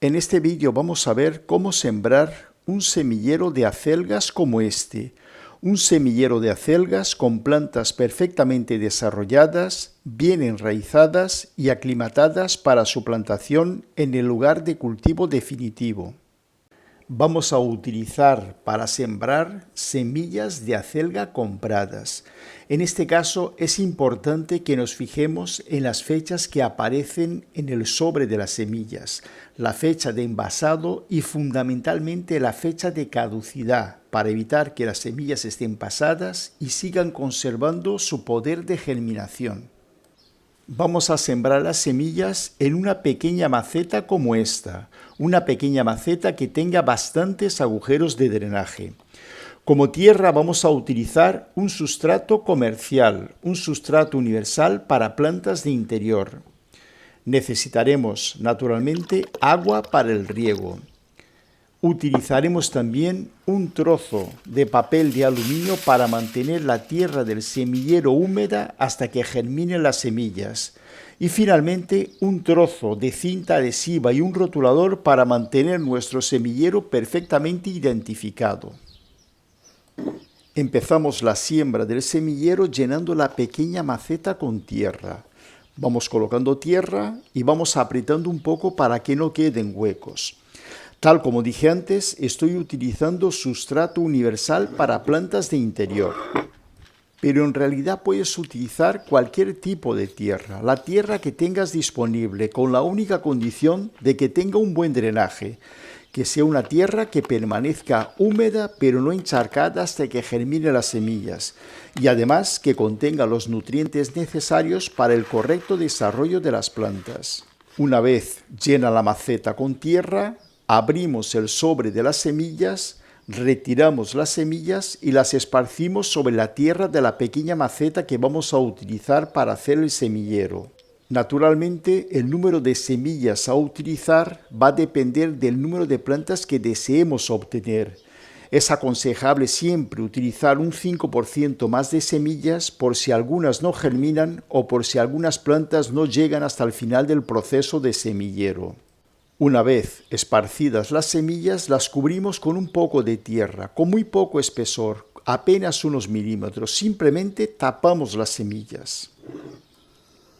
En este vídeo vamos a ver cómo sembrar un semillero de acelgas como este. Un semillero de acelgas con plantas perfectamente desarrolladas, bien enraizadas y aclimatadas para su plantación en el lugar de cultivo definitivo. Vamos a utilizar para sembrar semillas de acelga compradas. En este caso es importante que nos fijemos en las fechas que aparecen en el sobre de las semillas, la fecha de envasado y fundamentalmente la fecha de caducidad, para evitar que las semillas estén pasadas y sigan conservando su poder de germinación. Vamos a sembrar las semillas en una pequeña maceta como esta, una pequeña maceta que tenga bastantes agujeros de drenaje. Como tierra vamos a utilizar un sustrato comercial, un sustrato universal para plantas de interior. Necesitaremos naturalmente agua para el riego. Utilizaremos también un trozo de papel de aluminio para mantener la tierra del semillero húmeda hasta que germinen las semillas. Y finalmente un trozo de cinta adhesiva y un rotulador para mantener nuestro semillero perfectamente identificado. Empezamos la siembra del semillero llenando la pequeña maceta con tierra. Vamos colocando tierra y vamos apretando un poco para que no queden huecos. Tal como dije antes, estoy utilizando sustrato universal para plantas de interior. Pero en realidad puedes utilizar cualquier tipo de tierra, la tierra que tengas disponible, con la única condición de que tenga un buen drenaje, que sea una tierra que permanezca húmeda pero no encharcada hasta que germine las semillas, y además que contenga los nutrientes necesarios para el correcto desarrollo de las plantas. Una vez llena la maceta con tierra, abrimos el sobre de las semillas, retiramos las semillas y las esparcimos sobre la tierra de la pequeña maceta que vamos a utilizar para hacer el semillero. Naturalmente, el número de semillas a utilizar va a depender del número de plantas que deseemos obtener. Es aconsejable siempre utilizar un 5% más de semillas por si algunas no germinan o por si algunas plantas no llegan hasta el final del proceso de semillero. Una vez esparcidas las semillas, las cubrimos con un poco de tierra, con muy poco espesor, apenas unos milímetros. Simplemente tapamos las semillas.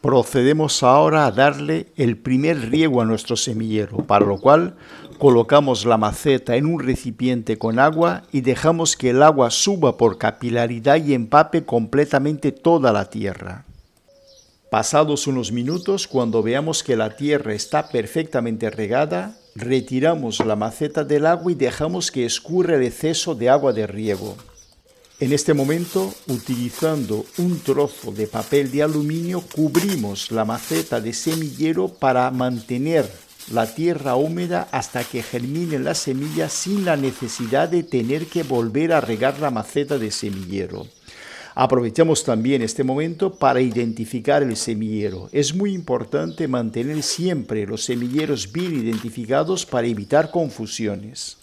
Procedemos ahora a darle el primer riego a nuestro semillero, para lo cual colocamos la maceta en un recipiente con agua y dejamos que el agua suba por capilaridad y empape completamente toda la tierra. Pasados unos minutos, cuando veamos que la tierra está perfectamente regada, retiramos la maceta del agua y dejamos que escurra el exceso de agua de riego. En este momento, utilizando un trozo de papel de aluminio, cubrimos la maceta de semillero para mantener la tierra húmeda hasta que germinen las semillas sin la necesidad de tener que volver a regar la maceta de semillero. Aprovechamos también este momento para identificar el semillero. Es muy importante mantener siempre los semilleros bien identificados para evitar confusiones.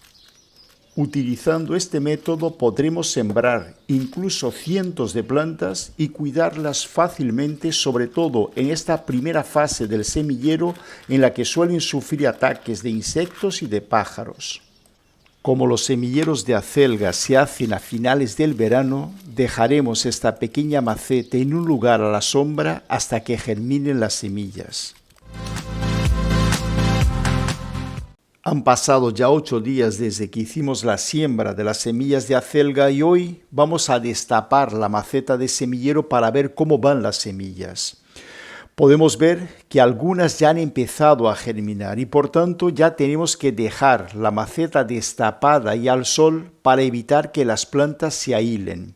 Utilizando este método podremos sembrar incluso cientos de plantas y cuidarlas fácilmente, sobre todo en esta primera fase del semillero en la que suelen sufrir ataques de insectos y de pájaros. Como los semilleros de acelga se hacen a finales del verano, dejaremos esta pequeña maceta en un lugar a la sombra hasta que germinen las semillas. Han pasado ya 8 días desde que hicimos la siembra de las semillas de acelga y hoy vamos a destapar la maceta de semillero para ver cómo van las semillas. Podemos ver que algunas ya han empezado a germinar y por tanto ya tenemos que dejar la maceta destapada y al sol para evitar que las plantas se ahilen.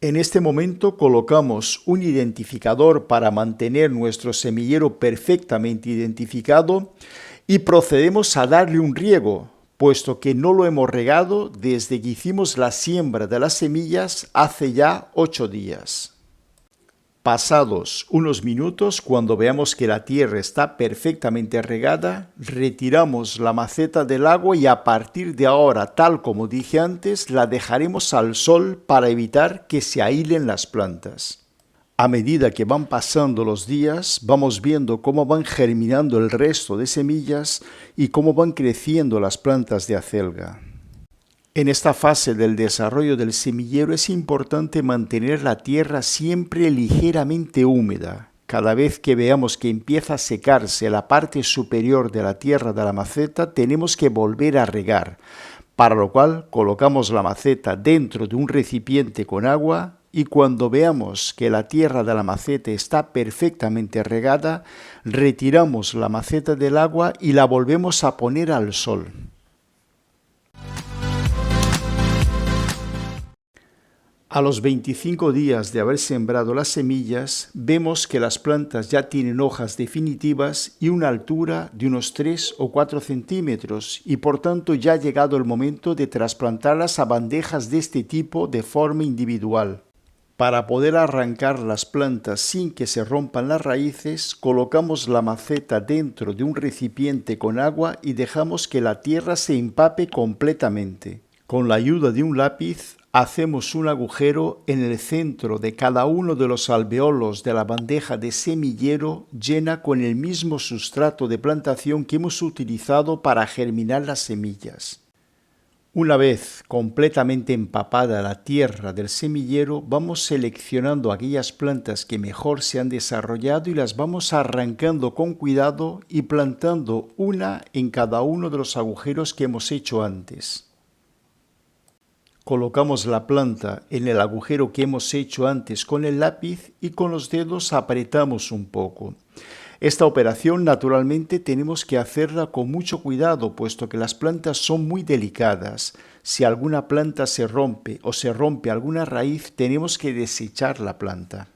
En este momento colocamos un identificador para mantener nuestro semillero perfectamente identificado y procedemos a darle un riego, puesto que no lo hemos regado desde que hicimos la siembra de las semillas hace ya 8 días. Pasados unos minutos, cuando veamos que la tierra está perfectamente regada, retiramos la maceta del agua y a partir de ahora, tal como dije antes, la dejaremos al sol para evitar que se ahilen las plantas. A medida que van pasando los días, vamos viendo cómo van germinando el resto de semillas y cómo van creciendo las plantas de acelga. En esta fase del desarrollo del semillero es importante mantener la tierra siempre ligeramente húmeda. Cada vez que veamos que empieza a secarse la parte superior de la tierra de la maceta, tenemos que volver a regar, para lo cual colocamos la maceta dentro de un recipiente con agua y cuando veamos que la tierra de la maceta está perfectamente regada, retiramos la maceta del agua y la volvemos a poner al sol. A los 25 días de haber sembrado las semillas, vemos que las plantas ya tienen hojas definitivas y una altura de unos 3 o 4 centímetros y por tanto ya ha llegado el momento de trasplantarlas a bandejas de este tipo de forma individual. Para poder arrancar las plantas sin que se rompan las raíces, colocamos la maceta dentro de un recipiente con agua y dejamos que la tierra se empape completamente. Con la ayuda de un lápiz, hacemos un agujero en el centro de cada uno de los alveolos de la bandeja de semillero llena con el mismo sustrato de plantación que hemos utilizado para germinar las semillas. Una vez completamente empapada la tierra del semillero, vamos seleccionando aquellas plantas que mejor se han desarrollado y las vamos arrancando con cuidado y plantando una en cada uno de los agujeros que hemos hecho antes. Colocamos la planta en el agujero que hemos hecho antes con el lápiz y con los dedos apretamos un poco. Esta operación naturalmente tenemos que hacerla con mucho cuidado, puesto que las plantas son muy delicadas. Si alguna planta se rompe o se rompe alguna raíz, tenemos que desechar la planta.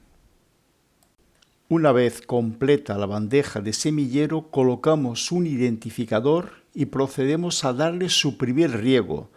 Una vez completa la bandeja de semillero, colocamos un identificador y procedemos a darle su primer riego,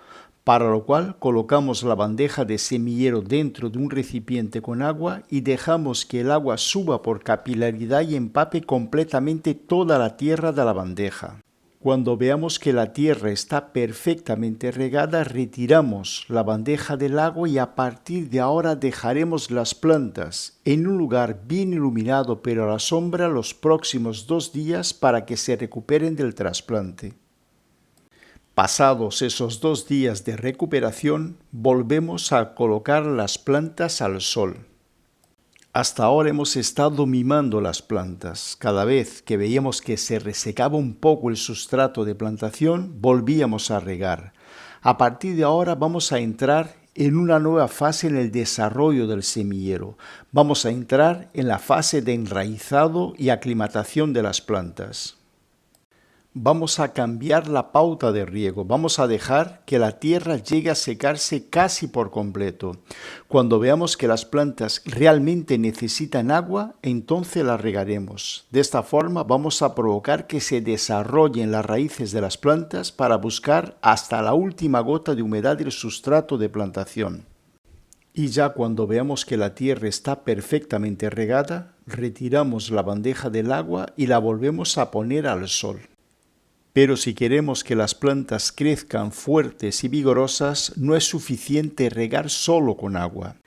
para lo cual colocamos la bandeja de semillero dentro de un recipiente con agua y dejamos que el agua suba por capilaridad y empape completamente toda la tierra de la bandeja. Cuando veamos que la tierra está perfectamente regada, retiramos la bandeja del agua y a partir de ahora dejaremos las plantas en un lugar bien iluminado pero a la sombra los próximos 2 días para que se recuperen del trasplante. Pasados esos 2 días de recuperación, volvemos a colocar las plantas al sol. Hasta ahora hemos estado mimando las plantas. Cada vez que veíamos que se resecaba un poco el sustrato de plantación, volvíamos a regar. A partir de ahora vamos a entrar en una nueva fase en el desarrollo del semillero. Vamos a entrar en la fase de enraizado y aclimatación de las plantas. Vamos a cambiar la pauta de riego, vamos a dejar que la tierra llegue a secarse casi por completo. Cuando veamos que las plantas realmente necesitan agua, entonces las regaremos. De esta forma vamos a provocar que se desarrollen las raíces de las plantas para buscar hasta la última gota de humedad del sustrato de plantación. Y ya cuando veamos que la tierra está perfectamente regada, retiramos la bandeja del agua y la volvemos a poner al sol. Pero si queremos que las plantas crezcan fuertes y vigorosas, no es suficiente regar solo con agua.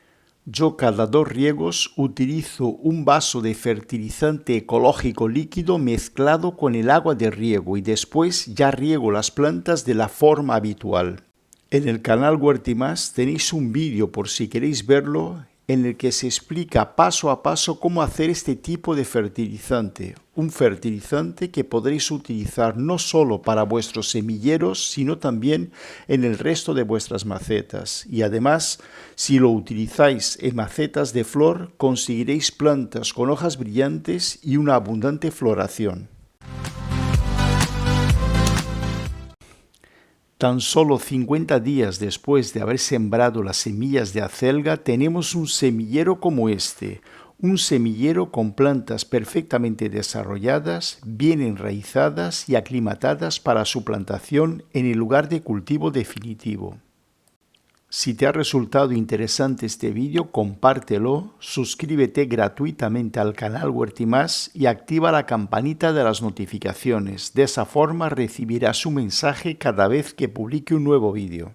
Yo cada 2 riegos utilizo un vaso de fertilizante ecológico líquido mezclado con el agua de riego y después ya riego las plantas de la forma habitual. En el canal Huerta y Más tenéis un vídeo por si queréis verlo en el que se explica paso a paso cómo hacer este tipo de fertilizante. Un fertilizante que podréis utilizar no solo para vuestros semilleros, sino también en el resto de vuestras macetas. Y además, si lo utilizáis en macetas de flor, conseguiréis plantas con hojas brillantes y una abundante floración. Tan solo 50 días después de haber sembrado las semillas de acelga, tenemos un semillero como este, un semillero con plantas perfectamente desarrolladas, bien enraizadas y aclimatadas para su plantación en el lugar de cultivo definitivo. Si te ha resultado interesante este vídeo, compártelo, suscríbete gratuitamente al canal Huerta y Más y activa la campanita de las notificaciones. De esa forma recibirás un mensaje cada vez que publique un nuevo vídeo.